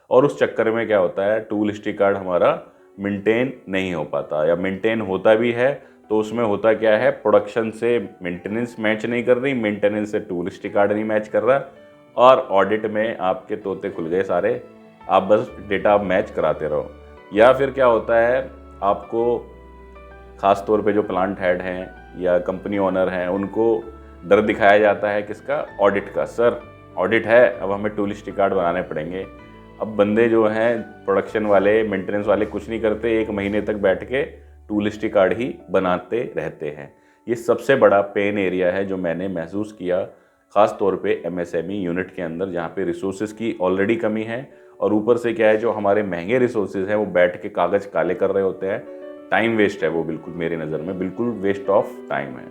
और उस चक्कर में क्या होता है, टूल हिस्ट्री कार्ड हमारा मेंटेन नहीं हो पाता, या मेंटेन होता भी है तो उसमें होता क्या है, प्रोडक्शन से मेंटेनेंस मैच नहीं कर रही, मेंटेनेंस से टूल हिस्ट्री कार्ड नहीं मैच कर रहा, और ऑडिट में आपके तोते खुल गए सारे। आप बस डेटा मैच कराते रहो। या फिर क्या होता है, आपको ख़ास तौर पे जो प्लांट हेड हैं या कंपनी ओनर हैं उनको डर दिखाया जाता है किसका, ऑडिट का। सर ऑडिट है, अब हमें टूल हिस्ट्री कार्ड बनाने पड़ेंगे। अब बंदे जो हैं प्रोडक्शन वाले, मेंटेनेंस वाले कुछ नहीं करते, 1 महीने तक बैठ के टूल हिस्ट्री कार्ड ही बनाते रहते हैं। ये सबसे बड़ा पेन एरिया है जो मैंने महसूस किया, ख़ास तौर पे एमएसएमई यूनिट के अंदर, जहाँ पे रिसोर्सेज की ऑलरेडी कमी है, और ऊपर से क्या है, जो हमारे महंगे रिसोर्सेज हैं वो बैठ के कागज़ काले कर रहे होते हैं। टाइम वेस्ट है वो, बिल्कुल मेरी नज़र में बिल्कुल वेस्ट ऑफ टाइम है।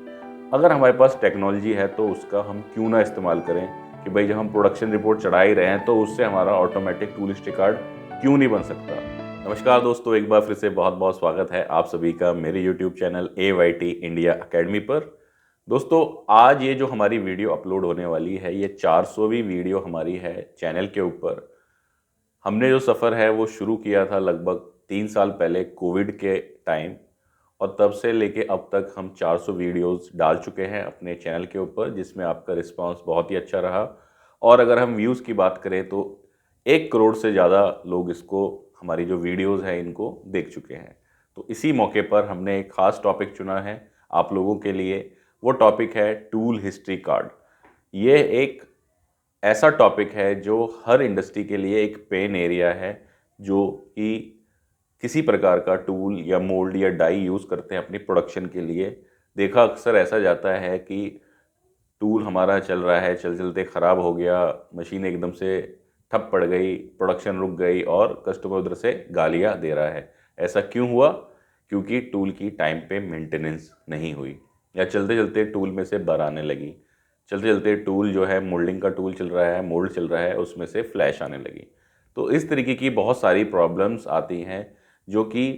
अगर हमारे पास टेक्नोलॉजी है तो उसका हम क्यों ना इस्तेमाल करें, कि भाई जब हम प्रोडक्शन रिपोर्ट चढ़ा ही रहे हैं तो उससे हमारा ऑटोमेटिक टूल हिस्ट्री कार्ड क्यों नहीं बन सकता। नमस्कार दोस्तों, एक बार फिर से बहुत बहुत स्वागत है आप सभी का मेरे YouTube channel AYT India academy पर। दोस्तों, आज ये जो हमारी वीडियो अपलोड होने वाली है, ये 400वीं वीडियो हमारी है चैनल के ऊपर। हमने जो सफ़र है वो शुरू किया था लगभग 3 साल पहले कोविड के टाइम, और तब से लेके अब तक हम 400 वीडियोस डाल चुके हैं अपने चैनल के ऊपर, जिसमें आपका रिस्पांस बहुत ही अच्छा रहा। और अगर हम व्यूज़ की बात करें तो 1 करोड़ से ज़्यादा लोग इसको, हमारी जो वीडियोस हैं इनको देख चुके हैं। तो इसी मौके पर हमने एक ख़ास टॉपिक चुना है आप लोगों के लिए। वो टॉपिक है टूल हिस्ट्री कार्ड। ये एक ऐसा टॉपिक है जो हर इंडस्ट्री के लिए एक पेन एरिया है, जो कि किसी प्रकार का टूल या मोल्ड या डाई यूज़ करते हैं अपनी प्रोडक्शन के लिए। देखा अक्सर ऐसा जाता है कि टूल हमारा चल रहा है, चलते ख़राब हो गया, मशीन एकदम से ठप पड़ गई, प्रोडक्शन रुक गई और कस्टमर उधर से गालियाँ दे रहा है। ऐसा क्यों हुआ? क्योंकि टूल की टाइम पे मेंटेनेंस नहीं हुई, या चलते चलते टूल में से बर आने लगी, चलते चलते टूल जो है, मोल्डिंग का टूल चल रहा है, मोल्ड चल रहा है, उसमें से फ्लैश आने लगी। तो इस तरीके की बहुत सारी प्रॉब्लम्स आती हैं, जो कि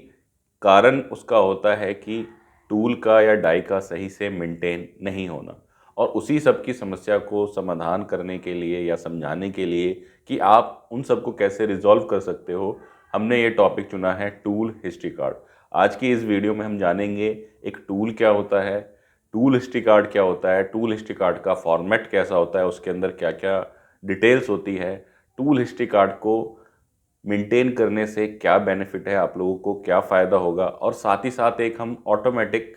कारण उसका होता है कि टूल का या डाई का सही से मेंटेन नहीं होना। और उसी सब की समस्या को समाधान करने के लिए या समझाने के लिए कि आप उन सब को कैसे रिजॉल्व कर सकते हो, हमने ये टॉपिक चुना है टूल हिस्ट्री कार्ड। आज की इस वीडियो में हम जानेंगे एक टूल क्या होता है, टूल हिस्ट्री कार्ड क्या होता है, टूल हिस्ट्री कार्ड का फॉर्मेट कैसा होता है, उसके अंदर क्या क्या डिटेल्स होती है, टूल हिस्ट्री कार्ड को मेंटेन करने से क्या बेनिफिट है, आप लोगों को क्या फ़ायदा होगा, और साथ ही साथ एक हम ऑटोमेटिक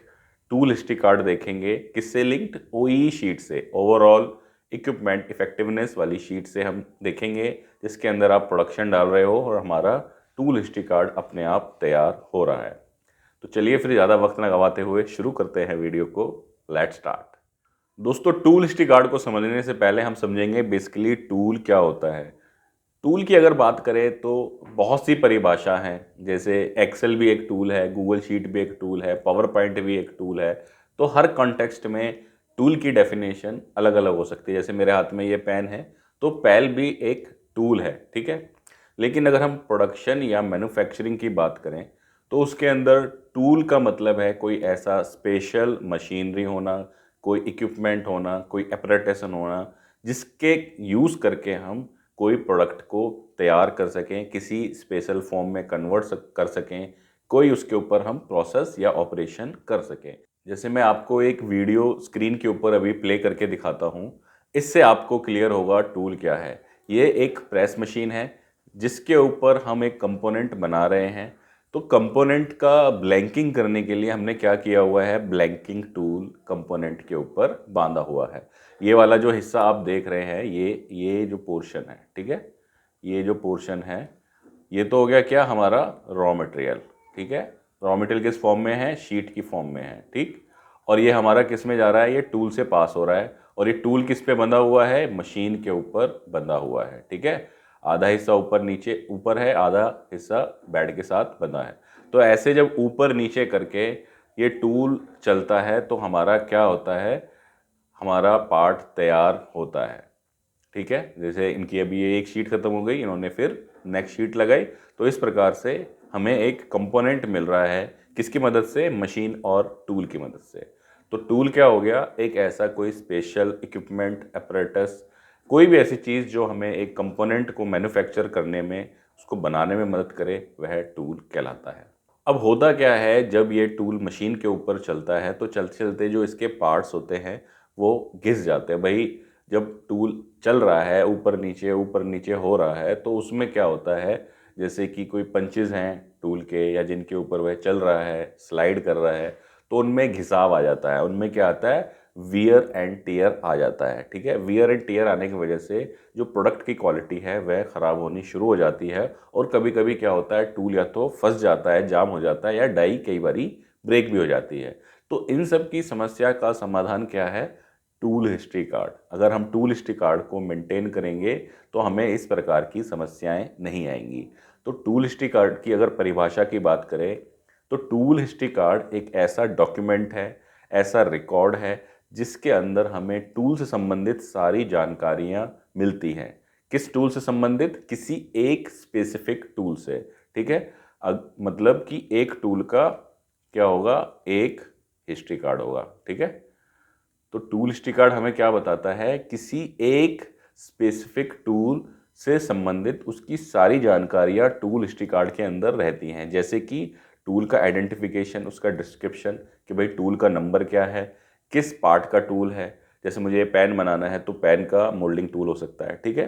टूल हिस्ट्री कार्ड देखेंगे, किससे लिंक्ड, OEE शीट से, ओवरऑल इक्विपमेंट इफेक्टिवनेस वाली शीट से हम देखेंगे, जिसके अंदर आप प्रोडक्शन डाल रहे हो और हमारा टूल हिस्ट्री कार्ड अपने आप तैयार हो रहा है। तो चलिए फिर ज़्यादा वक्त ना गवाते हुए शुरू करते हैं वीडियो को। Let's start. दोस्तों, टूल हिस्ट्री कार्ड को समझने से पहले हम समझेंगे बेसिकली टूल क्या होता है। टूल की अगर बात करें तो बहुत सी परिभाषा हैं, जैसे एक्सेल भी एक टूल है, गूगल शीट भी एक टूल है, पावर पॉइंट भी एक टूल है। तो हर कॉन्टेक्स्ट में टूल की डेफिनेशन अलग अलग हो सकती है। जैसे मेरे हाथ में ये पेन है, तो पेन भी एक टूल है, ठीक है। लेकिन अगर हम प्रोडक्शन या मैन्युफैक्चरिंग की बात करें तो उसके अंदर टूल का मतलब है कोई ऐसा स्पेशल मशीनरी होना, कोई इक्विपमेंट होना, कोई एपरेटेसन होना, जिसके यूज़ करके हम कोई प्रोडक्ट को तैयार कर सकें, किसी स्पेशल फॉर्म में कन्वर्ट कर सकें, कोई उसके ऊपर हम प्रोसेस या ऑपरेशन कर सकें। जैसे मैं आपको एक वीडियो स्क्रीन के ऊपर अभी प्ले करके दिखाता हूँ, इससे आपको क्लियर होगा टूल क्या है। ये एक प्रेस मशीन है जिसके ऊपर हम एक कंपोनेंट बना रहे हैं। तो कंपोनेंट का ब्लैंकिंग करने के लिए हमने क्या किया हुआ है, ब्लैंकिंग टूल कंपोनेंट के ऊपर बांधा हुआ है। ये वाला जो हिस्सा आप देख रहे हैं, ये जो पोर्शन है, ठीक है, ये जो पोर्शन है, ये तो हो गया क्या, हमारा रॉ मटेरियल, ठीक है। रॉ मटेरियल किस फॉर्म में है, शीट की फॉर्म में है, ठीक। और ये हमारा किस में जा रहा है, ये टूल से पास हो रहा है। और ये टूल किस पे बंधा हुआ है, मशीन के ऊपर बंधा हुआ है, ठीक है। आधा हिस्सा ऊपर नीचे, ऊपर है, आधा हिस्सा बेड के साथ बंधा है। तो ऐसे जब ऊपर नीचे करके ये टूल चलता है तो हमारा क्या होता है, हमारा पार्ट तैयार होता है, ठीक है। जैसे इनकी अभी ये एक शीट खत्म हो गई, इन्होंने फिर नेक्स्ट शीट लगाई। तो इस प्रकार से हमें एक कंपोनेंट मिल रहा है, किसकी मदद से, मशीन और टूल की मदद से। तो टूल क्या हो गया, एक ऐसा कोई स्पेशल इक्विपमेंट, अपरेटस, कोई भी ऐसी चीज़ जो हमें एक कंपोनेंट को मैन्युफैक्चर करने में उसको बनाने में मदद करे, वह टूल कहलाता है। अब होता क्या है, जब ये टूल मशीन के ऊपर चलता है तो चलते चलते जो इसके पार्ट्स होते हैं वो घिस जाते हैं। भाई जब टूल चल रहा है, ऊपर नीचे हो रहा है, तो उसमें क्या होता है, जैसे कि कोई पंचेज हैं टूल के या जिनके ऊपर वह चल रहा है, स्लाइड कर रहा है, तो उनमें घिसाव आ जाता है। उनमें क्या आता है, वियर एंड टियर आ जाता है। ठीक है, वियर एंड टियर आने की वजह से जो प्रोडक्ट की क्वालिटी है वह ख़राब होनी शुरू हो जाती है। और कभी कभी क्या होता है, टूल या तो फंस जाता है, जाम हो जाता है, या डाई कई बारी ब्रेक भी हो जाती है। तो इन सब की समस्या का समाधान क्या है, टूल हिस्ट्री कार्ड। अगर हम टूल हिस्ट्री कार्ड को मेंटेन करेंगे तो हमें इस प्रकार की समस्याएं नहीं आएंगी। तो टूल हिस्ट्री कार्ड की अगर परिभाषा की बात करें तो टूल हिस्ट्री कार्ड एक ऐसा डॉक्यूमेंट है, ऐसा रिकॉर्ड है जिसके अंदर हमें टूल से संबंधित सारी जानकारियां मिलती हैं। किस टूल से संबंधित, किसी एक स्पेसिफिक टूल से। ठीक है, मतलब कि एक टूल का क्या होगा, एक हिस्ट्री कार्ड होगा। ठीक है, तो टूल हिस्ट्री कार्ड हमें क्या बताता है, किसी एक स्पेसिफिक टूल से संबंधित उसकी सारी जानकारियां टूल हिस्ट्री कार्ड के अंदर रहती हैं। जैसे कि टूल का आइडेंटिफिकेशन, उसका डिस्क्रिप्शन कि भाई टूल का नंबर क्या है, किस पार्ट का टूल है। जैसे मुझे पेन बनाना है तो पेन का मोल्डिंग टूल हो सकता है। ठीक है,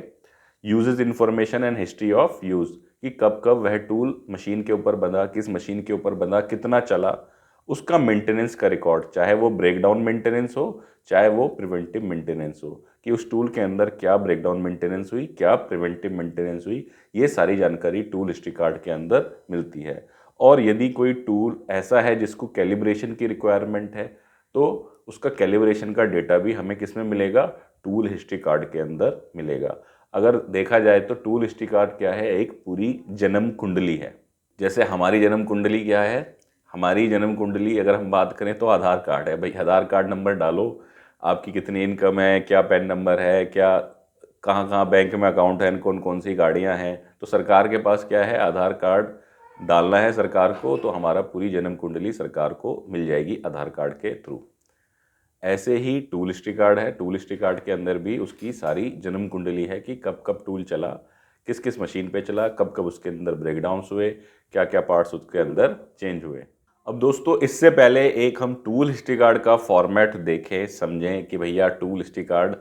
uses information and history of use, कि कब कब वह टूल मशीन के ऊपर बंधा, किस मशीन के ऊपर बंधा, कितना चला, उसका मेंटेनेंस का रिकॉर्ड, चाहे वो ब्रेकडाउन मेंटेनेंस हो चाहे वो प्रिवेंटिव मेंटेनेंस हो, कि उस टूल के अंदर क्या ब्रेकडाउन मेंटेनेंस हुई, क्या प्रिवेंटिव मेंटेनेंस हुई, ये सारी जानकारी टूल हिस्ट्री कार्ड के अंदर मिलती है। और यदि कोई टूल ऐसा है जिसको कैलिब्रेशन की रिक्वायरमेंट है तो उसका कैलिब्रेशन का डेटा भी हमें किस में मिलेगा, टूल हिस्ट्री कार्ड के अंदर मिलेगा। अगर देखा जाए तो टूल हिस्ट्री कार्ड क्या है, एक पूरी जन्म कुंडली है। जैसे हमारी जन्म कुंडली क्या है, हमारी जन्म कुंडली अगर हम बात करें तो आधार कार्ड है। भाई आधार कार्ड नंबर डालो, आपकी कितनी इनकम है, क्या पैन नंबर है, क्या कहाँ कहाँ बैंक में अकाउंट है, कौन कौन सी गाड़ियाँ हैं। तो सरकार के पास क्या है, आधार कार्ड डालना है सरकार को, तो हमारा पूरी जन्म कुंडली सरकार को मिल जाएगी आधार कार्ड के थ्रू। ऐसे ही टूल हिस्ट्री कार्ड है, टूल हिस्ट्री कार्ड के अंदर भी उसकी सारी जन्म कुंडली है कि कब कब टूल चला, किस किस मशीन पे चला, कब कब उसके अंदर ब्रेकडाउन्स हुए, क्या क्या पार्ट्स उसके अंदर चेंज हुए। अब दोस्तों इससे पहले एक हम टूल हिस्ट्री कार्ड का फॉर्मेट देखें, समझें कि भैया टूल हिस्ट्री कार्ड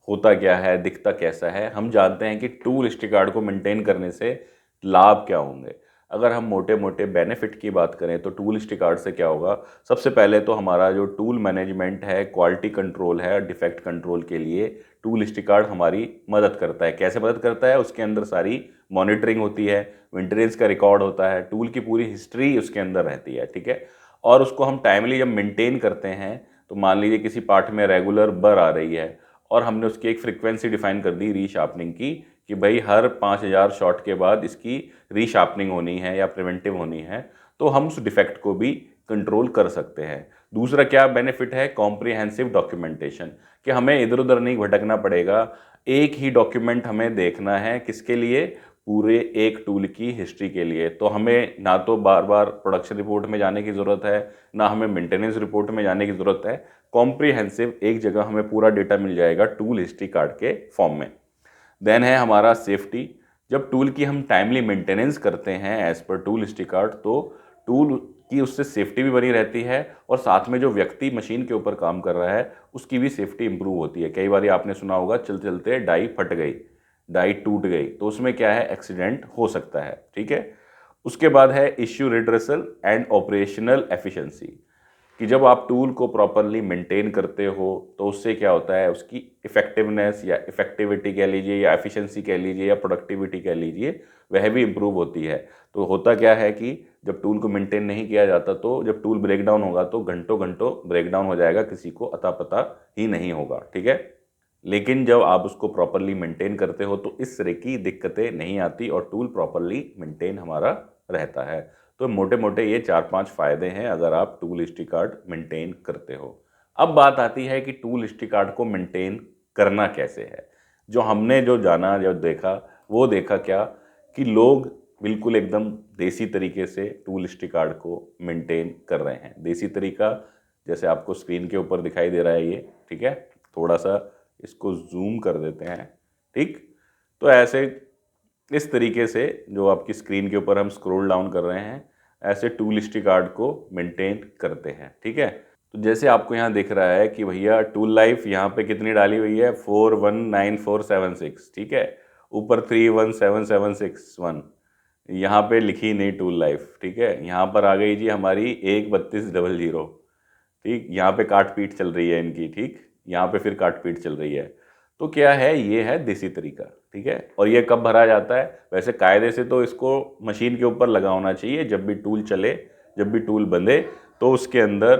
होता क्या है, दिखता कैसा है। हम जानते हैं कि टूल हिस्ट्री कार्ड को मेंटेन करने से लाभ क्या होंगे। अगर हम मोटे मोटे बेनिफिट की बात करें तो टूल हिस्ट्री कार्ड से क्या होगा, सबसे पहले तो हमारा जो टूल मैनेजमेंट है, क्वालिटी कंट्रोल है, डिफेक्ट कंट्रोल के लिए टूल हिस्ट्री कार्ड हमारी मदद करता है। कैसे मदद करता है, उसके अंदर सारी मॉनिटरिंग होती है, मेंटेनेंस का रिकॉर्ड होता है, टूल की पूरी हिस्ट्री उसके अंदर रहती है। ठीक है, और उसको हम टाइमली जब मेंटेन करते हैं तो मान लीजिए किसी पार्ट में रेगुलर बर आ रही है और हमने उसकी एक फ्रीक्वेंसी डिफाइन कर दी रीशार्पनिंग की, कि भाई हर 5000 शॉट के बाद इसकी रीशार्पनिंग होनी है या प्रिवेंटिव होनी है, तो हम उस डिफेक्ट को भी कंट्रोल कर सकते हैं। दूसरा क्या बेनिफिट है, कॉम्प्रिहेंसिव डॉक्यूमेंटेशन, कि हमें इधर उधर नहीं भटकना पड़ेगा, एक ही डॉक्यूमेंट हमें देखना है, किसके लिए, पूरे एक टूल की हिस्ट्री के लिए। तो हमें ना तो बार बार प्रोडक्शन रिपोर्ट में जाने की ज़रूरत है, ना हमें मेंटेनेंस रिपोर्ट में जाने की ज़रूरत है। कॉम्प्रिहेंसिव एक जगह हमें पूरा डेटा मिल जाएगा टूल हिस्ट्री कार्ड के फॉर्म में। देन है हमारा सेफ्टी। जब टूल की हम टाइमली मेंटेनेंस करते हैं as per tool history card, तो टूल की उससे सेफ्टी भी बनी रहती है और साथ में जो व्यक्ति मशीन के ऊपर काम कर रहा है उसकी भी सेफ्टी इंप्रूव होती है। कई बार आपने सुना होगा चलते चलते डाई फट गई, डाई टूट गई, तो उसमें क्या है, एक्सीडेंट हो सकता है। ठीक है, उसके बाद है issue redressal and operational efficiency, कि जब आप टूल को प्रॉपरली मेंटेन करते हो तो उससे क्या होता है, उसकी इफेक्टिवनेस या इफेक्टिविटी कह लीजिए या एफिशिएंसी कह लीजिए या प्रोडक्टिविटी कह लीजिए, वह भी इम्प्रूव होती है। तो होता क्या है कि जब टूल को मेंटेन नहीं किया जाता तो जब टूल ब्रेकडाउन होगा तो घंटों घंटों ब्रेकडाउन हो जाएगा, किसी को अता पता ही नहीं होगा। ठीक है, लेकिन जब आप उसको प्रॉपरली मेंटेन करते हो तो इस तरह की दिक्कतें नहीं आती और टूल प्रॉपरली मेंटेन हमारा रहता है। तो मोटे मोटे ये 4-5 फायदे हैं अगर आप टूल हिस्ट्री कार्ड मेंटेन करते हो। अब बात आती है कि टूल हिस्ट्री कार्ड को मेंटेन करना कैसे है। जो हमने जो जाना, जो देखा, वो देखा क्या कि लोग बिल्कुल एकदम देसी तरीके से टूल हिस्ट्री कार्ड को मेंटेन कर रहे हैं। देसी तरीका जैसे आपको स्क्रीन के ऊपर दिखाई दे रहा है ये, ठीक है, थोड़ा सा इसको जूम कर देते हैं। ठीक, तो ऐसे इस तरीके से जो आपकी स्क्रीन के ऊपर हम स्क्रॉल डाउन कर रहे हैं, ऐसे टूल हिस्ट्री कार्ड को मेंटेन करते हैं। ठीक है, तो जैसे आपको यहाँ दिख रहा है कि भैया टूल लाइफ यहाँ पे कितनी डाली हुई है, 419476। ठीक है, ऊपर 317761, यहाँ पे लिखी नहीं टूल लाइफ। ठीक है, यहाँ पर आ गई जी हमारी 13200। ठीक, यहाँ पे काट पीट चल रही है इनकी। ठीक, यहाँ पे फिर काट पीट चल रही है। तो क्या है, ये है देसी तरीका। ठीक है, और ये कब भरा जाता है, वैसे कायदे से तो इसको मशीन के ऊपर लगा होना चाहिए। जब भी टूल चले, जब भी टूल बंधे, तो उसके अंदर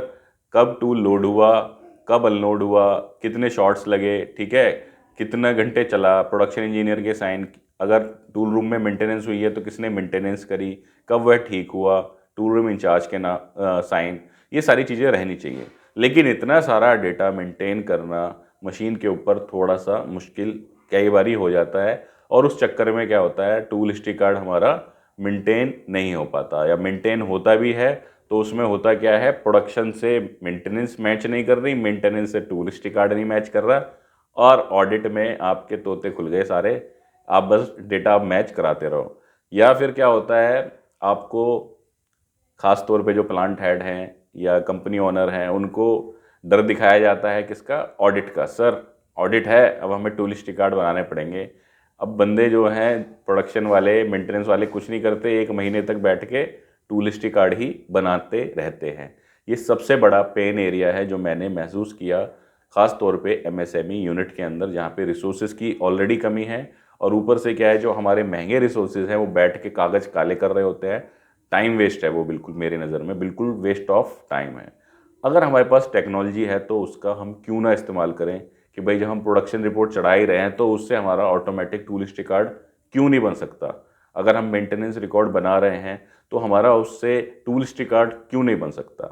कब टूल लोड हुआ, कब अनलोड हुआ, कितने शॉट्स लगे, ठीक है, कितना घंटे चला, प्रोडक्शन इंजीनियर के साइन, अगर टूल रूम में मेंटेनेंस हुई है तो किसने मेंटेनेंस करी, कब वह ठीक हुआ, टूल रूम इंचार्ज के ना साइन, ये सारी चीज़ें रहनी चाहिए। लेकिन इतना सारा डेटा मेंटेन करना मशीन के ऊपर थोड़ा सा मुश्किल कई बार हो जाता है, और उस चक्कर में क्या होता है, टूल हिस्ट्री कार्ड हमारा मेंटेन नहीं हो पाता, या मेंटेन होता भी है तो उसमें होता क्या है, प्रोडक्शन से मेंटेनेंस मैच नहीं कर रही, मेंटेनेंस से टूल हिस्ट्री कार्ड नहीं मैच कर रहा, और ऑडिट में आपके तोते खुल गए सारे। आप बस डेटा मैच कराते रहो। या फिर क्या होता है, आपको ख़ास तौर पे जो प्लांट हेड हैं या कंपनी ओनर हैं, उनको डर दिखाया जाता है किसका, ऑडिट का। सर ऑडिट है, अब हमें टूल हिस्ट्री कार्ड बनाने पड़ेंगे। अब बंदे जो हैं प्रोडक्शन वाले, मेंटेनेंस वाले, कुछ नहीं करते, 1 महीने तक बैठ के टूल हिस्ट्री कार्ड ही बनाते रहते हैं। ये सबसे बड़ा पेन एरिया है जो मैंने महसूस किया, ख़ास तौर पे एमएसएमई यूनिट के अंदर, जहाँ पे रिसोर्सेज की ऑलरेडी कमी है, और ऊपर से क्या है, जो हमारे महंगे रिसोर्सेज हैं वो बैठ के कागज़ काले कर रहे होते हैं। टाइम वेस्ट है वो, बिल्कुल मेरी नज़र में बिल्कुल वेस्ट ऑफ टाइम है। अगर हमारे पास टेक्नोलॉजी है तो उसका हम क्यों ना इस्तेमाल करें, कि भाई जब हम प्रोडक्शन रिपोर्ट चढ़ा ही रहे हैं तो उससे हमारा ऑटोमेटिक टूल हिस्ट्री कार्ड क्यों नहीं बन सकता। अगर हम मेंटेनेंस रिकॉर्ड बना रहे हैं तो हमारा उससे टूल हिस्ट्री कार्ड क्यों नहीं बन सकता।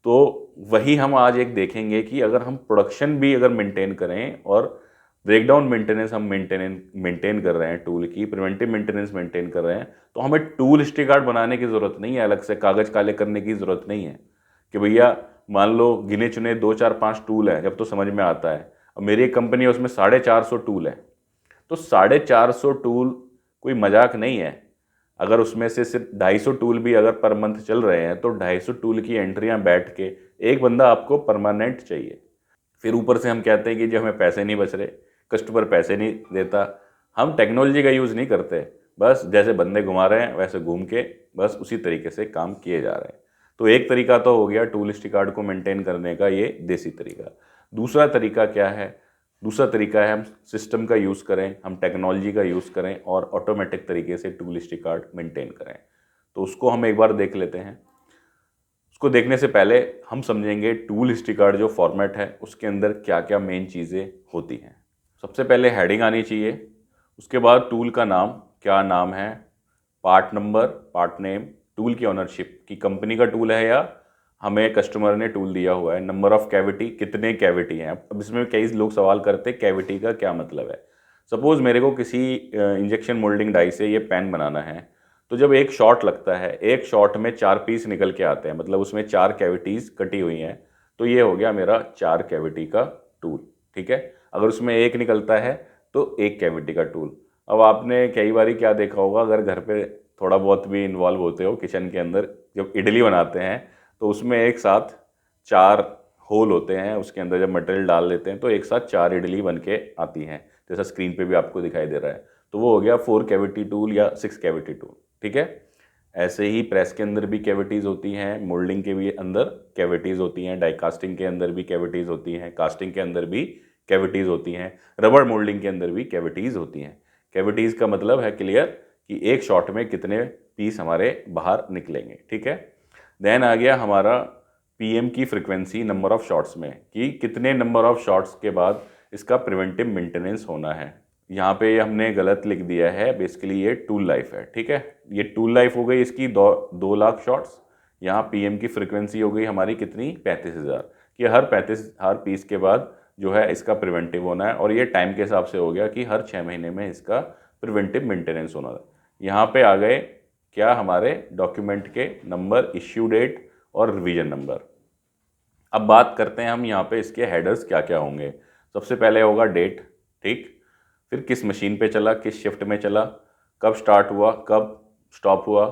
तो वही हम आज एक देखेंगे कि अगर हम प्रोडक्शन भी अगर मेंटेन करें, और ब्रेकडाउन मेंटेनेंस हम मेंटेन कर रहे हैं, टूल की प्रिवेंटिव मेंटेनेंस मेंटेन कर रहे हैं, तो हमें टूल हिस्ट्री कार्ड बनाने की ज़रूरत नहीं है, अलग से कागज़ काले करने की ज़रूरत नहीं है। कि भैया मान लो गिने चुने 2 4 5 टूल हैं, जब तो समझ में आता है। अब मेरी एक कंपनी है, उसमें 450 टूल है, तो 450 टूल कोई मजाक नहीं है। अगर उसमें से सिर्फ 250 टूल भी अगर पर मंथ चल रहे हैं, तो 250 टूल की एंट्रियां बैठ के एक बंदा आपको परमानेंट चाहिए। फिर ऊपर से हम कहते हैं कि जो हमें पैसे नहीं बच रहे, कस्टमर पैसे नहीं देता। हम टेक्नोलॉजी का यूज़ नहीं करते, बस जैसे बंदे घुमा रहे हैं वैसे घूम के बस उसी तरीके से काम किए जा रहे हैं। तो एक तरीका तो हो गया टूल हिस्ट्री कार्ड को मेंटेन करने का, ये देसी तरीका। दूसरा तरीका क्या है, दूसरा तरीका है हम सिस्टम का यूज़ करें, हम टेक्नोलॉजी का यूज़ करें और ऑटोमेटिक तरीके से टूल हिस्ट्री कार्ड मेंटेन करें। तो उसको हम एक बार देख लेते हैं। उसको देखने से पहले हम समझेंगे टूल हिस्ट्री कार्ड जो फॉर्मेट है उसके अंदर क्या क्या मेन चीज़ें होती हैं। सबसे पहले हेडिंग आनी चाहिए, उसके बाद टूल का नाम, क्या नाम है, part number, part name, tool की ऑनरशिप, की कंपनी का टूल है या हमें कस्टमर ने टूल दिया हुआ है, नंबर ऑफ कैविटी, कितने कैविटी हैं। अब इसमें कई लोग सवाल करते हैं कैविटी का क्या मतलब है। सपोज़ मेरे को किसी इंजेक्शन मोल्डिंग डाई से ये पेन बनाना है, तो जब एक शॉट लगता है, एक शॉट में 4 पीस निकल के आते हैं, मतलब उसमें 4 कैविटीज़ कटी हुई हैं, तो ये हो गया मेरा 4 कैविटी का टूल। ठीक है, अगर उसमें एक निकलता है तो 1 कैविटी का टूल। अब आपने कई बार क्या देखा होगा, अगर घर पे थोड़ा बहुत भी इन्वॉल्व होते हो किचन के अंदर, जब इडली बनाते हैं तो उसमें एक साथ 4 होल होते हैं, उसके अंदर जब मटेरियल डाल लेते हैं तो एक साथ 4 इडली बन के आती हैं, जैसा स्क्रीन पे भी आपको दिखाई दे रहा है। तो वो हो गया 4 कैविटी टूल या 6 कैविटी टूल। ठीक है, ऐसे ही प्रेस के अंदर भी कैविटीज़ होती हैं, मोल्डिंग के भी अंदर कैविटीज़ होती हैं, डाई कास्टिंग के अंदर भी कैविटीज़ होती हैं, कास्टिंग के अंदर भी कैविटीज़ होती हैं, रबड़ मोल्डिंग के अंदर भी कैविटीज़ होती हैं। कैविटीज़ का मतलब है क्लियर कि एक शॉट में कितने पीस हमारे बाहर निकलेंगे। ठीक है, देन आ गया हमारा पीएम की फ्रीक्वेंसी नंबर ऑफ शॉट्स में, कि कितने नंबर ऑफ शॉट्स के बाद इसका प्रिवेंटिव मेंटेनेंस होना है। यहाँ पे हमने गलत लिख दिया है, बेसिकली ये टूल लाइफ है। ठीक है, ये टूल लाइफ हो गई इसकी 2 लाख शॉट्स। यहाँ पीएम की फ्रीक्वेंसी हो गई हमारी कितनी, 35,000, कि हर पीस के बाद जो है इसका प्रिवेंटिव होना है, और ये टाइम के हिसाब से हो गया कि हर 6 महीने में इसका प्रिवेंटिव मेंटेनेंस होना है। यहाँ पे आ गए क्या, हमारे डॉक्यूमेंट के नंबर, इश्यू डेट और रिवीजन नंबर। अब बात करते हैं हम यहाँ पे इसके हेडर्स क्या क्या होंगे। सबसे पहले होगा डेट, ठीक, फिर किस मशीन पे चला, किस शिफ्ट में चला, कब स्टार्ट हुआ, कब स्टॉप हुआ,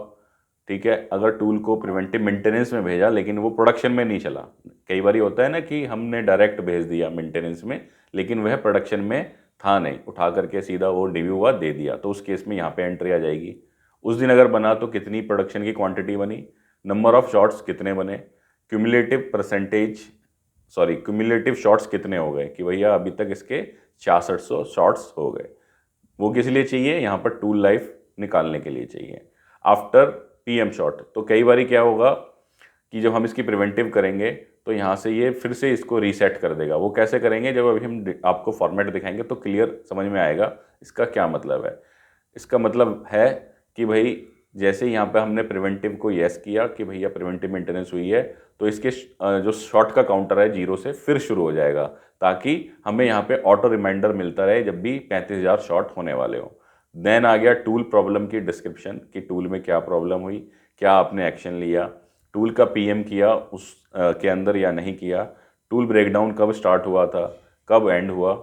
ठीक है। अगर टूल को प्रिवेंटिव मेंटेनेंस में भेजा लेकिन वो प्रोडक्शन में नहीं चला, कई बार होता है ना कि हमने डायरेक्ट भेज दिया मेंटेनेंस में लेकिन वह प्रोडक्शन में था नहीं, उठा करके सीधा वो डिव्यू हुआ दे दिया, तो उस केस में यहाँ पे एंट्री आ जाएगी। उस दिन अगर बना तो कितनी प्रोडक्शन की क्वांटिटी बनी, नंबर ऑफ शॉट्स कितने बने, क्यूमुलेटिव परसेंटेज क्यूमुलेटिव शॉट्स कितने हो गए कि भैया अभी तक इसके 6600 शॉट्स हो गए। वो किस लिए चाहिए, यहाँ पर टूल लाइफ निकालने के लिए चाहिए। आफ्टर पीएम शॉट तो कई बार क्या होगा कि जब हम इसकी प्रिवेंटिव करेंगे तो यहाँ से ये फिर से इसको रीसेट कर देगा। वो कैसे करेंगे, जब अभी हम आपको फॉर्मेट दिखाएंगे तो क्लियर समझ में आएगा इसका क्या मतलब है। इसका मतलब है कि भाई जैसे यहाँ पे हमने प्रिवेंटिव को येस किया कि भैया प्रिवेंटिव मेंटेनेंस हुई है, तो इसके जो शॉट का काउंटर है 0 से फिर शुरू हो जाएगा, ताकि हमें यहाँ पे ऑटो रिमाइंडर मिलता रहे जब भी 35,000 शॉट होने वाले हो। देन आ गया टूल प्रॉब्लम की डिस्क्रिप्शन कि टूल में क्या प्रॉब्लम हुई, क्या आपने एक्शन लिया, टूल का पीएम किया उस के अंदर या नहीं किया, टूल ब्रेकडाउन कब स्टार्ट हुआ था, कब एंड हुआ,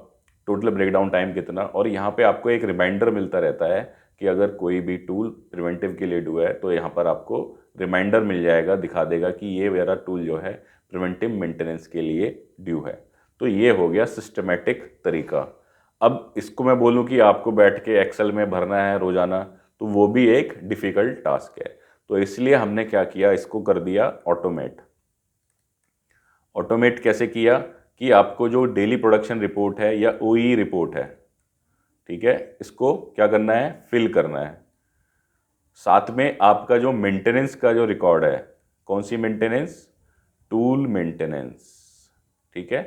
टोटल ब्रेकडाउन टाइम कितना। और यहाँ पे आपको एक रिमाइंडर मिलता रहता है कि अगर कोई भी टूल प्रिवेंटिव के लिए ड्यू है तो यहाँ पर आपको रिमाइंडर मिल जाएगा, दिखा देगा कि ये मेरा टूल जो है प्रिवेंटिव मेंटेनेंस के लिए ड्यू है। तो ये हो गया सिस्टमेटिक तरीका। अब इसको मैं बोलूँ कि आपको बैठ के एक्सेल में भरना है रोज़ाना, तो वो भी एक डिफ़िकल्ट टास्क है। तो इसलिए हमने क्या किया, इसको कर दिया ऑटोमेट। ऑटोमेट कैसे किया कि आपको जो डेली प्रोडक्शन रिपोर्ट है या ओई रिपोर्ट है, ठीक है, इसको क्या करना है, फिल करना है। साथ में आपका जो मेंटेनेंस का जो रिकॉर्ड है, कौन सी मेंटेनेंस, टूल मेंटेनेंस, ठीक है,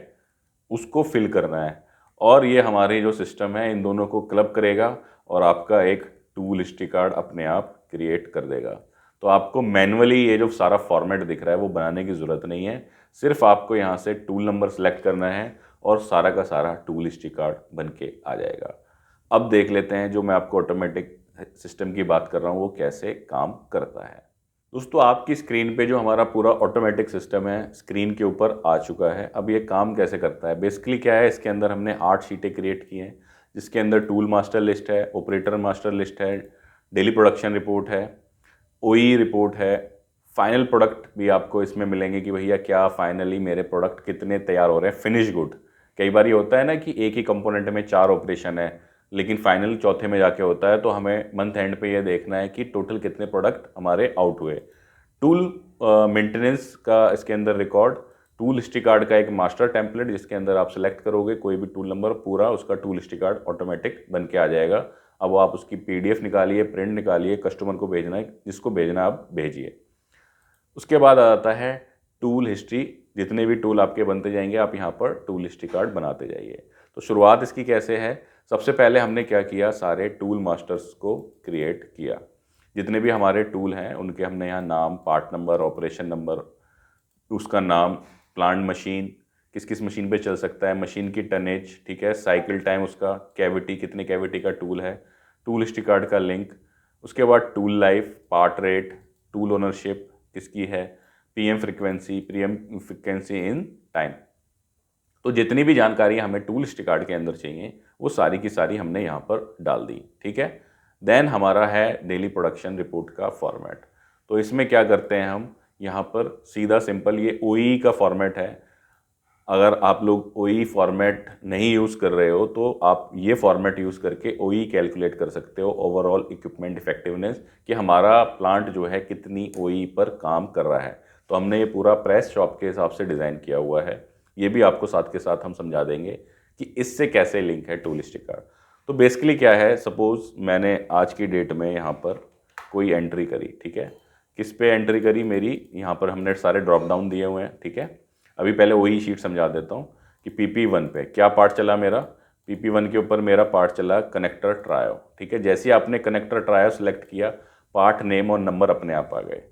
उसको फिल करना है। और ये हमारे जो सिस्टम है इन दोनों को क्लब करेगा और आपका एक टूल हिस्ट्री कार्ड अपने आप क्रिएट कर देगा। तो आपको मैन्युअली ये जो सारा फॉर्मेट दिख रहा है वो बनाने की ज़रूरत नहीं है, सिर्फ आपको यहाँ से टूल नंबर सेलेक्ट करना है और सारा का सारा टूल हिस्ट्री कार्ड बन के आ जाएगा। अब देख लेते हैं जो मैं आपको ऑटोमेटिक सिस्टम की बात कर रहा हूँ वो कैसे काम करता है। दोस्तों आपकी स्क्रीन पे जो हमारा पूरा ऑटोमेटिक सिस्टम है स्क्रीन के ऊपर आ चुका है। अब ये काम कैसे करता है, बेसिकली क्या है, इसके अंदर हमने 8 शीटें क्रिएट की हैं, जिसके अंदर टूल मास्टर लिस्ट है, ऑपरेटर मास्टर लिस्ट है, डेली प्रोडक्शन रिपोर्ट है, ओई रिपोर्ट है, फाइनल प्रोडक्ट भी आपको इसमें मिलेंगे कि भैया क्या फाइनली मेरे प्रोडक्ट कितने तैयार हो रहे हैं, फिनिश गुड। कई बार ये होता है ना कि एक ही कंपोनेंट में 4 ऑपरेशन है लेकिन फाइनल चौथे में जाके होता है, तो हमें मंथ एंड पे ये देखना है कि टोटल कितने प्रोडक्ट हमारे आउट हुए। टूल मेंटेनेंस का इसके अंदर रिकॉर्ड, टूल हिस्ट्री कार्ड का एक मास्टर टेम्पलेट जिसके अंदर आप सेलेक्ट करोगे कोई भी टूल नंबर, पूरा उसका टूल हिस्ट्री कार्ड ऑटोमेटिक बन के आ जाएगा। अब वो आप उसकी PDF निकालिए, प्रिंट निकालिए, कस्टमर को भेजना है, जिसको भेजना है आप भेजिए। उसके बाद आ जाता है टूल हिस्ट्री, जितने भी टूल आपके बनते जाएंगे आप यहाँ पर टूल हिस्ट्री कार्ड बनाते जाइए। तो शुरुआत इसकी कैसे है, सबसे पहले हमने क्या किया, सारे टूल मास्टर्स को क्रिएट किया। जितने भी हमारे टूल हैं उनके हमने यहाँ नाम, पार्ट नंबर, ऑपरेशन नंबर, उसका नाम, प्लांट मशीन, किस किस मशीन पे चल सकता है, मशीन की टनेज, ठीक है, साइकिल टाइम, उसका कैविटी, कितने कैविटी का टूल है, टूल हिस्ट्री कार्ड का लिंक, उसके बाद tool life, part rate, tool ownership किसकी है, PM फ्रिक्वेंसी इन टाइम। तो जितनी भी जानकारी हमें टूल हिस्ट्री कार्ड के अंदर चाहिए वो सारी की सारी हमने यहाँ पर डाल दी, ठीक है। देन हमारा है डेली प्रोडक्शन रिपोर्ट का फॉर्मेट। तो इसमें क्या करते हैं हम, यहाँ पर सीधा सिंपल ये OE का फॉर्मेट है। अगर आप लोग OE फॉर्मेट नहीं यूज़ कर रहे हो तो आप ये फॉर्मेट यूज़ करके OE कैलकुलेट कर सकते हो, ओवरऑल इक्विपमेंट इफेक्टिवनेस, कि हमारा प्लांट जो है कितनी OE पर काम कर रहा है। तो हमने ये पूरा प्रेस शॉप के हिसाब से डिज़ाइन किया हुआ है, ये भी आपको साथ के साथ हम समझा देंगे कि इससे कैसे लिंक है टूल हिस्ट्री कार्ड। तो बेसिकली क्या है, सपोज़ मैंने आज की डेट में यहाँ पर कोई एंट्री करी, ठीक है, किस पे एंट्री करी, मेरी यहाँ पर हमने सारे ड्रॉप डाउन दिए हुए हैं, ठीक है। अभी पहले वही शीट समझा देता हूँ कि PP1 पे क्या पार्ट चला मेरा, PP1 के ऊपर मेरा पार्ट चला कनेक्टर ट्रायो, ठीक है। जैसे ही आपने कनेक्टर ट्रायो सेलेक्ट किया, पार्ट नेम और नंबर अपने आप आ गए।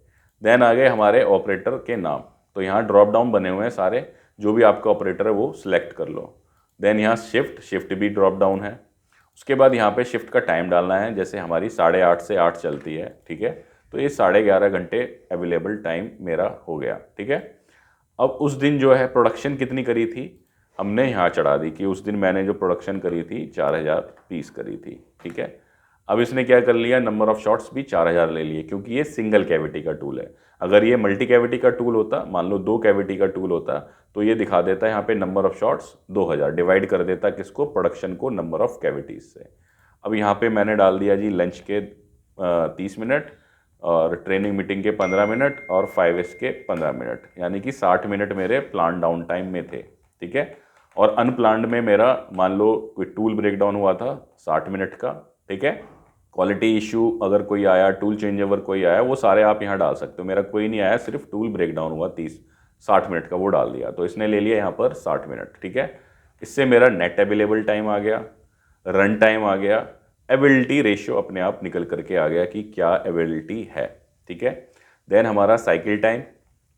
देन आ गए हमारे ऑपरेटर के नाम, तो यहाँ ड्रॉप डाउन बने हुए हैं सारे, जो भी आपका ऑपरेटर है वो सिलेक्ट कर लो। देन यहाँ शिफ्ट भी ड्रॉप डाउन है। उसके बाद यहाँ पे शिफ्ट का टाइम डालना है, जैसे हमारी 8:30 से 8 चलती है, ठीक है, तो ये 11:30 घंटे अवेलेबल टाइम मेरा हो गया, ठीक है। अब उस दिन जो है प्रोडक्शन कितनी करी थी हमने यहाँ चढ़ा दी कि उस दिन मैंने जो प्रोडक्शन करी थी 4000 पीस करी थी, ठीक है। अब इसने क्या कर लिया, नंबर ऑफ शॉट्स भी 4000 ले लिए, क्योंकि ये सिंगल कैविटी का टूल है। अगर ये मल्टी कैविटी का टूल होता, मान लो 2 कैविटी का टूल होता, तो ये दिखा देता यहाँ पे नंबर ऑफ शॉट्स 2000, डिवाइड कर देता किसको, प्रोडक्शन को, नंबर ऑफ कैविटीज से। अब यहाँ पे मैंने डाल दिया जी लंच के 30 मिनट और ट्रेनिंग मीटिंग के 15 मिनट और 5S के 15 मिनट, यानी कि 60 मिनट मेरे प्लान डाउन टाइम में थे, ठीक है। और अनप्लान्ड में मेरा मान लो कोई टूल ब्रेकडाउन हुआ था 60 मिनट का, ठीक है। क्वालिटी इशू अगर कोई आया, टूल चेंज ओवर कोई आया, वो सारे आप यहाँ डाल सकते हो। मेरा कोई नहीं आया, सिर्फ टूल ब्रेकडाउन हुआ 60 मिनट का, वो डाल दिया, तो इसने ले लिया यहाँ पर 60 मिनट, ठीक है। इससे मेरा नेट अवेलेबल टाइम आ गया, रन टाइम आ गया, एबिलिटी रेशियो अपने आप निकल करके आ गया कि क्या एबिलिटी है, ठीक है। देन हमारा साइकिल टाइम,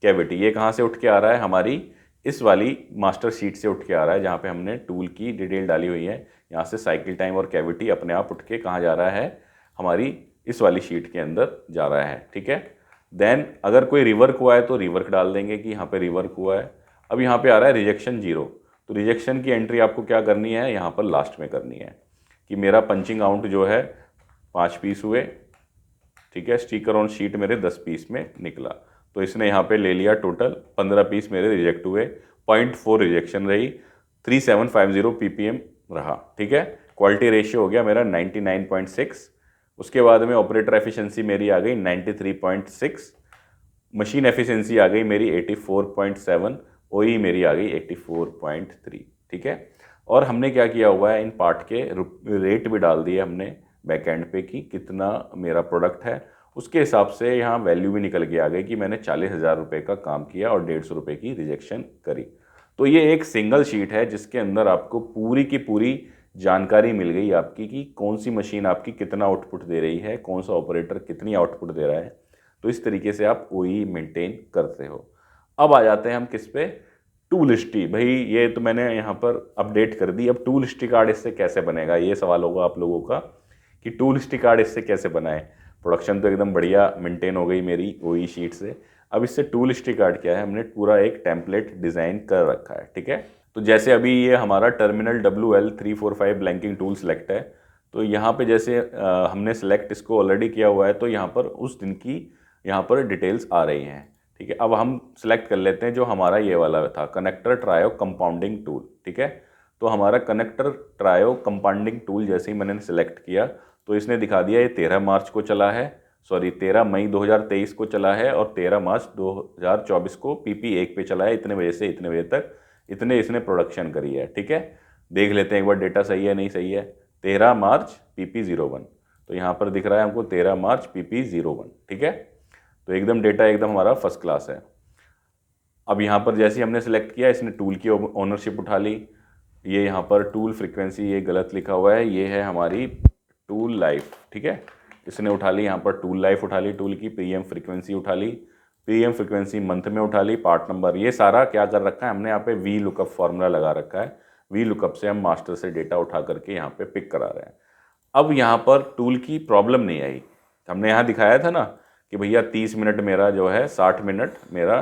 कैविटी, ये कहाँ से उठ के आ रहा है, हमारी इस वाली मास्टर शीट से उठ के आ रहा है, जहाँ पे हमने टूल की डिटेल डाली हुई है। यहाँ से साइकिल टाइम और कैविटी अपने आप उठ के कहाँ जा रहा है, हमारी इस वाली शीट के अंदर जा रहा है, ठीक है। देन अगर कोई रिवर्क हुआ है तो रिवर्क डाल देंगे कि यहाँ पे रिवर्क हुआ है। अब यहाँ पे आ रहा है रिजेक्शन 0, तो रिजेक्शन की एंट्री आपको क्या करनी है, यहाँ पर लास्ट में करनी है कि मेरा पंचिंग आउट जो है 5 पीस हुए, ठीक है। स्टिकर ऑन शीट मेरे 10 पीस में निकला, तो इसने यहाँ पे ले लिया टोटल 15 पीस मेरे रिजेक्ट हुए, 0.4 रिजेक्शन रही, 3750 ppm रहा, ठीक है। क्वालिटी रेशियो हो गया मेरा 99.6। उसके बाद में ऑपरेटर एफिशिएंसी मेरी आ गई 93.6, मशीन एफिशिएंसी आ गई मेरी 84.7, ओई मेरी आ गई 84.3, ठीक है। और हमने क्या किया हुआ है, इन पार्ट के रेट भी डाल दिए हमने बैक एंड पे कि कितना मेरा प्रोडक्ट है, उसके हिसाब से यहाँ वैल्यू भी निकल के आ गई कि मैंने 40,000 रुपये का काम किया और 150 रुपये की रिजेक्शन करी। तो ये एक सिंगल शीट है जिसके अंदर आपको पूरी की पूरी जानकारी मिल गई आपकी कि कौन सी मशीन आपकी कितना आउटपुट दे रही है, कौन सा ऑपरेटर कितनी आउटपुट दे रहा है। तो इस तरीके से आप ओई मेंटेन करते हो। अब आ जाते हैं हम किस पे, टूल हिस्ट्री। भाई ये तो मैंने यहाँ पर अपडेट कर दी, अब टूल हिस्ट्री कार्ड इससे कैसे बनेगा, ये सवाल होगा आप लोगों का कि टूल हिस्ट्री कार्ड इससे कैसे बनाए। प्रोडक्शन तो एकदम बढ़िया मेंटेन हो गई मेरी ओई शीट से, अब इससे टूल हिस्ट्री कार्ड क्या है, हमने पूरा एक टेम्पलेट डिज़ाइन कर रखा है, ठीक है। तो जैसे अभी ये हमारा terminal WL345 blanking tool select है, तो यहाँ पे जैसे हमने सेलेक्ट इसको ऑलरेडी किया हुआ है, तो यहाँ पर उस दिन की यहाँ पर डिटेल्स आ रही हैं, ठीक है। अब हम सेलेक्ट कर लेते हैं जो हमारा ये वाला था, कनेक्टर ट्रायो कंपाउंडिंग टूल, ठीक है। तो हमारा कनेक्टर ट्रायो कंपाउंडिंग टूल जैसे ही मैंने सेलेक्ट किया तो इसने दिखा दिया ये 13 मार्च को चला है, सॉरी 13 मई 2023 को चला है और 13 मार्च 2024 को PP1 पे चला है, इतने बजे से इतने बजे तक इतने इसने प्रोडक्शन करी है, ठीक है। देख लेते हैं एक बार डेटा सही है नहीं सही है। 13 मार्च PP01, तो यहाँ पर दिख रहा है हमको 13 मार्च PP01, ठीक है। तो एकदम डेटा एकदम हमारा फर्स्ट क्लास है। अब यहाँ पर जैसे ही हमने सेलेक्ट किया, इसने टूल की ओनरशिप उठा ली। ये यहाँ पर टूल फ्रीक्वेंसी ये गलत लिखा हुआ है, ये है हमारी टूल लाइफ, ठीक है। इसने उठा ली यहाँ पर टूल लाइफ उठा ली, टूल की PM फ्रीक्वेंसी उठा ली, PM फ्रीक्वेंसी मंथ में उठा ली, पार्ट नंबर, ये सारा क्या कर रखा है हमने यहाँ पे वी लुकअप फॉर्मूला लगा रखा है। वी लुकअप से हम मास्टर से डेटा उठा करके यहाँ पे पिक करा रहे हैं। अब यहाँ पर टूल की प्रॉब्लम नहीं आई, हमने यहाँ दिखाया था ना कि भैया 30 मिनट मेरा जो है 60 मिनट मेरा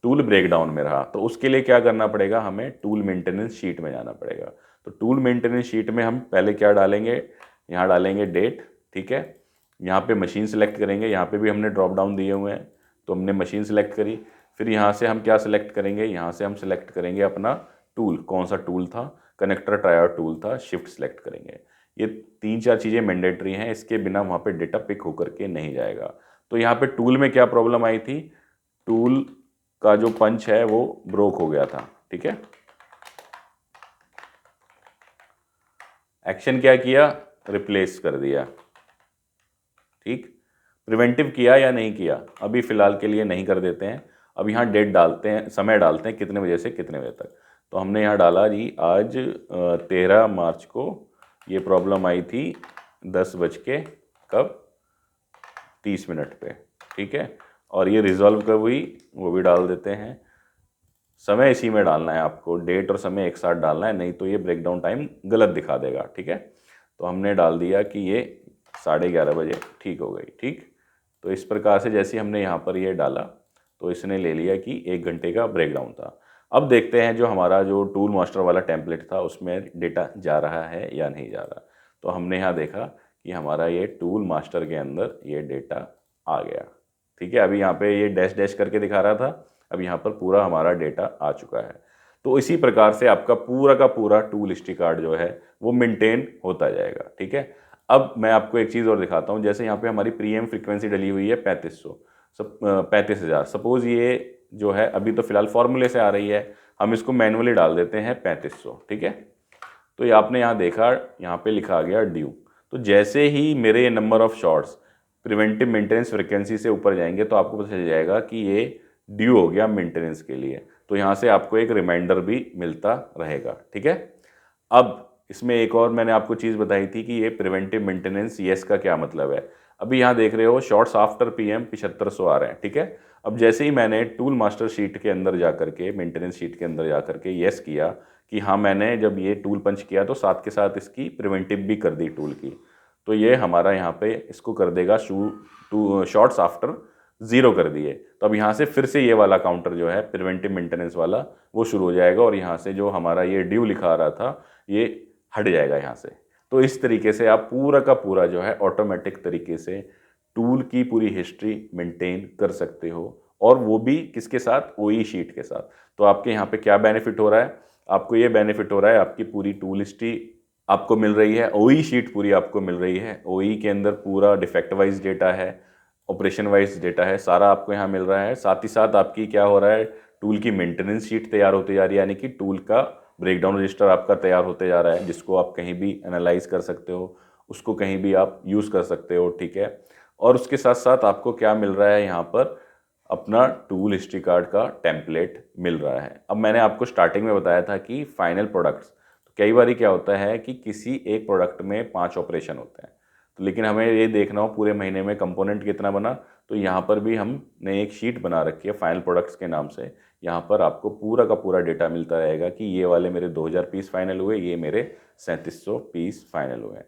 टूल ब्रेकडाउन में रहा, तो उसके लिए क्या करना पड़ेगा, हमें टूल मेंटेनेंस शीट में जाना पड़ेगा। तो टूल मेंटेनेंस शीट में हम पहले क्या डालेंगे, यहाँ डालेंगे डेट, ठीक है। यहाँ पे मशीन सेलेक्ट करेंगे, यहाँ पे भी हमने ड्रॉप डाउन दिए हुए हैं, तो हमने मशीन सेलेक्ट करी। फिर यहाँ से हम क्या सेलेक्ट करेंगे, यहाँ से हम सेलेक्ट करेंगे अपना टूल, कौन सा टूल था, कनेक्टर ट्रायर टूल था, शिफ्ट सेलेक्ट करेंगे। ये 3-4 चीज़ें मैंडेटरी हैं, इसके बिना वहाँ पे डेटा पिक होकर के नहीं जाएगा। तो यहाँ पे टूल में क्या प्रॉब्लम आई थी, टूल का जो पंच है वो ब्रोक हो गया था, ठीक है। एक्शन क्या किया, रिप्लेस कर दिया, ठीक। प्रिवेंटिव किया या नहीं किया, अभी फ़िलहाल के लिए नहीं कर देते हैं। अब यहाँ डेट डालते हैं, समय डालते हैं कितने बजे से कितने बजे तक। तो हमने यहाँ डाला जी आज 13 मार्च को ये प्रॉब्लम आई थी 10 बज के कब 30 मिनट पे, ठीक है। और ये रिजॉल्व कब हुई वो भी डाल देते हैं। समय इसी में डालना है आपको, डेट और समय एक साथ डालना है, नहीं तो ये ब्रेकडाउन टाइम गलत दिखा देगा, ठीक है। तो हमने डाल दिया कि ये 11:30 बजे ठीक हो गई, ठीक। तो इस प्रकार से जैसे हमने यहाँ पर ये डाला तो इसने ले लिया कि 1 घंटे का ब्रेकडाउन था। अब देखते हैं जो हमारा जो टूल मास्टर वाला टेम्पलेट था उसमें डेटा जा रहा है या नहीं जा रहा। तो हमने यहाँ देखा कि हमारा ये टूल मास्टर के अंदर ये डेटा आ गया। ठीक है, अभी यहाँ पे ये डैश डैश करके दिखा रहा था, अब यहाँ पर पूरा हमारा डेटा आ चुका है। तो इसी प्रकार से आपका पूरा का पूरा टूल हिस्ट्री कार्ड जो है वो मेंटेन होता जाएगा। ठीक है, अब मैं आपको एक चीज़ और दिखाता हूँ। जैसे यहाँ पे हमारी प्रीएम फ्रीक्वेंसी डली हुई है 3500, 35,000। सपोज ये जो है अभी तो फिलहाल फॉर्मूले से आ रही है, हम इसको मैनुअली डाल देते हैं 3500। ठीक है, तो ये आपने यहाँ देखा, यहाँ पे लिखा आ गया ड्यू। तो जैसे ही मेरे ये number of shots preventive maintenance frequency से ऊपर जाएंगे तो आपको पता चल जाएगा कि ये ड्यू हो गया मेंटेनेंस के लिए। तो यहाँ से आपको एक रिमाइंडर भी मिलता रहेगा। ठीक है, अब इसमें एक और मैंने आपको चीज़ बताई थी कि ये प्रिवेंटिव मेंटेनेंस येस का क्या मतलब है। अभी यहाँ देख रहे हो शॉर्ट्स आफ्टर पीएम 7500 आ रहे हैं। ठीक है, अब जैसे ही मैंने टूल मास्टर शीट के अंदर जा करके, मेंटेनेंस शीट के अंदर जा करके येस किया कि हाँ मैंने जब ये टूल पंच किया तो साथ के साथ इसकी प्रिवेंटिव भी कर दी टूल की, तो ये हमारा यहाँ पे इसको कर देगा शॉर्ट्स आफ्टर 0 कर दिए। तो अब यहाँ से फिर से ये वाला काउंटर जो है प्रिवेंटिव मेंटेनेंस वाला वो शुरू हो जाएगा और यहाँ से जो हमारा ये ड्यू लिखा आ रहा था ये हट जाएगा यहाँ से। तो इस तरीके से आप पूरा का पूरा जो है ऑटोमेटिक तरीके से टूल की पूरी हिस्ट्री मेंटेन कर सकते हो, और वो भी किसके साथ, ओई शीट के साथ। तो आपके यहाँ पे क्या बेनिफिट हो रहा है, आपको ये बेनिफिट हो रहा है, आपकी पूरी टूल हिस्ट्री आपको मिल रही है, ओई शीट पूरी आपको मिल रही है। ओई के अंदर पूरा डिफेक्ट वाइज डेटा है, ऑपरेशन वाइज डेटा है, सारा आपको यहाँ मिल रहा है। साथ ही साथ आपकी क्या हो रहा है, टूल की मेंटेनेंस शीट तैयार होती जा रही है, यानी कि टूल का ब्रेकडाउन रजिस्टर आपका तैयार होते जा रहा है, जिसको आप कहीं भी एनालाइज कर सकते हो, उसको कहीं भी आप यूज़ कर सकते हो। ठीक है, और उसके साथ साथ आपको क्या मिल रहा है, यहाँ पर अपना टूल हिस्ट्री कार्ड का टेम्पलेट मिल रहा है। अब मैंने आपको स्टार्टिंग में बताया था कि फाइनल प्रोडक्ट्स, तो कई बार क्या होता है कि किसी एक प्रोडक्ट में 5 ऑपरेशन होते हैं, तो लेकिन हमें ये देखना हो पूरे महीने में कंपोनेंट कितना बना। तो यहाँ पर भी हमने एक शीट बना रखी है फाइनल प्रोडक्ट्स के नाम से, यहाँ पर आपको पूरा का पूरा डेटा मिलता रहेगा कि ये वाले मेरे 2000 पीस फाइनल हुए, ये मेरे 3700 पीस फाइनल हुए।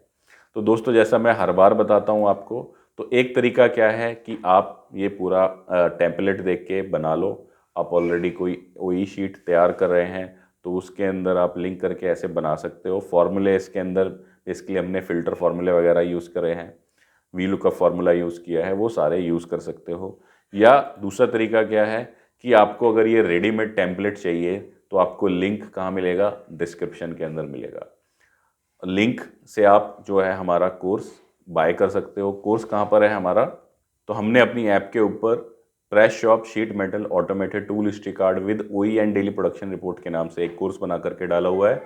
तो दोस्तों जैसा मैं हर बार बताता हूँ आपको, तो एक तरीका क्या है कि आप ये पूरा टेम्पलेट देख के बना लो। आप ऑलरेडी कोई ओई शीट तैयार कर रहे हैं तो उसके अंदर आप लिंक करके ऐसे बना सकते हो। फॉर्मूले इसके अंदर बेसिकली हमने फ़िल्टर फार्मूले वगैरह यूज़ करे हैं, वी लुकअप फार्मूला यूज़ किया है, वो सारे यूज़ कर सकते हो। या दूसरा तरीका क्या है कि आपको अगर ये रेडीमेड टेम्पलेट चाहिए तो आपको लिंक कहाँ मिलेगा, डिस्क्रिप्शन के अंदर मिलेगा। लिंक से आप जो है हमारा कोर्स बाय कर सकते हो। कोर्स कहाँ पर है हमारा, तो हमने अपनी ऐप के ऊपर press shop sheet metal automated tool history card with ओई एंड डेली प्रोडक्शन रिपोर्ट के नाम से एक कोर्स बना करके डाला हुआ है।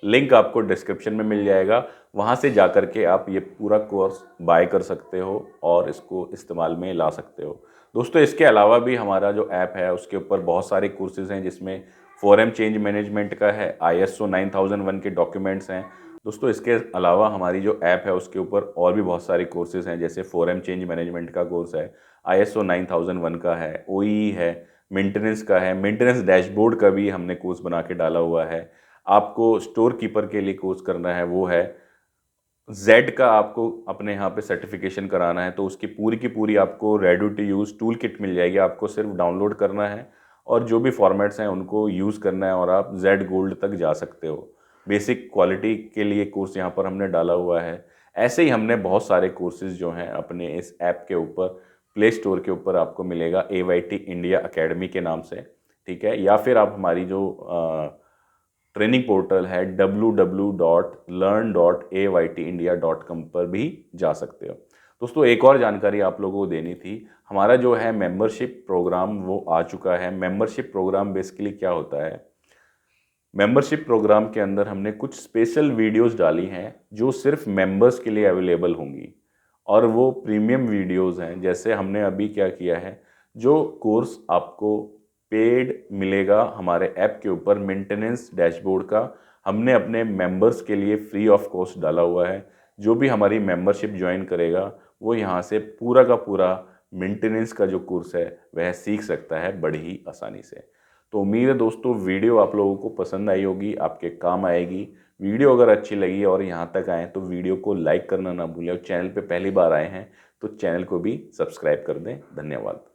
लिंक आपको डिस्क्रिप्शन में मिल जाएगा, वहाँ से जा कर के आप ये पूरा कोर्स बाय कर सकते हो और इसको इस्तेमाल में ला सकते हो। दोस्तों इसके अलावा भी हमारा जो ऐप है उसके ऊपर बहुत सारे कोर्सेज़ हैं, जिसमें 4M चेंज मैनेजमेंट का है, ISO 9001 के डॉक्यूमेंट्स हैं। दोस्तों इसके अलावा हमारी जो ऐप है उसके ऊपर और भी बहुत सारे कोर्सेज हैं, जैसे 4M चेंज मैनेजमेंट का कोर्स है, ISO 9001 का है, OE है, मेंटेनेंस का है, मेंटेनेंस डैशबोर्ड का भी हमने कोर्स बना के डाला हुआ है। आपको स्टोर कीपर के लिए कोर्स करना है वो है, जेड का आपको अपने यहाँ पे सर्टिफिकेशन कराना है तो उसकी पूरी की पूरी आपको ready to use tool kit मिल जाएगी। आपको सिर्फ डाउनलोड करना है और जो भी फॉर्मेट्स हैं उनको यूज़ करना है और आप जेड गोल्ड तक जा सकते हो। बेसिक क्वालिटी के लिए कोर्स यहाँ पर हमने डाला हुआ है। ऐसे ही हमने बहुत सारे कोर्सेज जो हैं अपने इस ऐप के ऊपर प्ले स्टोर के ऊपर आपको मिलेगा AYT इंडिया अकेडमी के नाम से। ठीक है, या फिर आप हमारी जो ट्रेनिंग पोर्टल है www.learn.aytindia.com पर भी जा सकते हो। दोस्तों एक और जानकारी आप लोगों को देनी थी, हमारा जो है मेंबरशिप प्रोग्राम वो आ चुका है। मेंबरशिप प्रोग्राम बेसिकली क्या होता है, मेंबरशिप प्रोग्राम के अंदर हमने कुछ स्पेशल वीडियोस डाली हैं जो सिर्फ मेंबर्स के लिए अवेलेबल होंगी, और वो प्रीमियम वीडियोस हैं। जैसे हमने अभी क्या किया है, जो कोर्स आपको पेड मिलेगा हमारे ऐप के ऊपर मेंटेनेंस डैशबोर्ड का, हमने अपने मेंबर्स के लिए फ्री ऑफ कॉस्ट डाला हुआ है। जो भी हमारी मेंबरशिप ज्वाइन करेगा वो यहाँ से पूरा का पूरा मेंटेनेंस का जो कोर्स है वह सीख सकता है बड़ी ही आसानी से। तो उम्मीद है दोस्तों वीडियो आप लोगों को पसंद आई होगी, आपके काम आएगी। वीडियो अगर अच्छी लगी और यहाँ तक आए तो वीडियो को लाइक करना ना भूलें, और चैनल पे पहली बार आए हैं तो चैनल को भी सब्सक्राइब कर दें। धन्यवाद।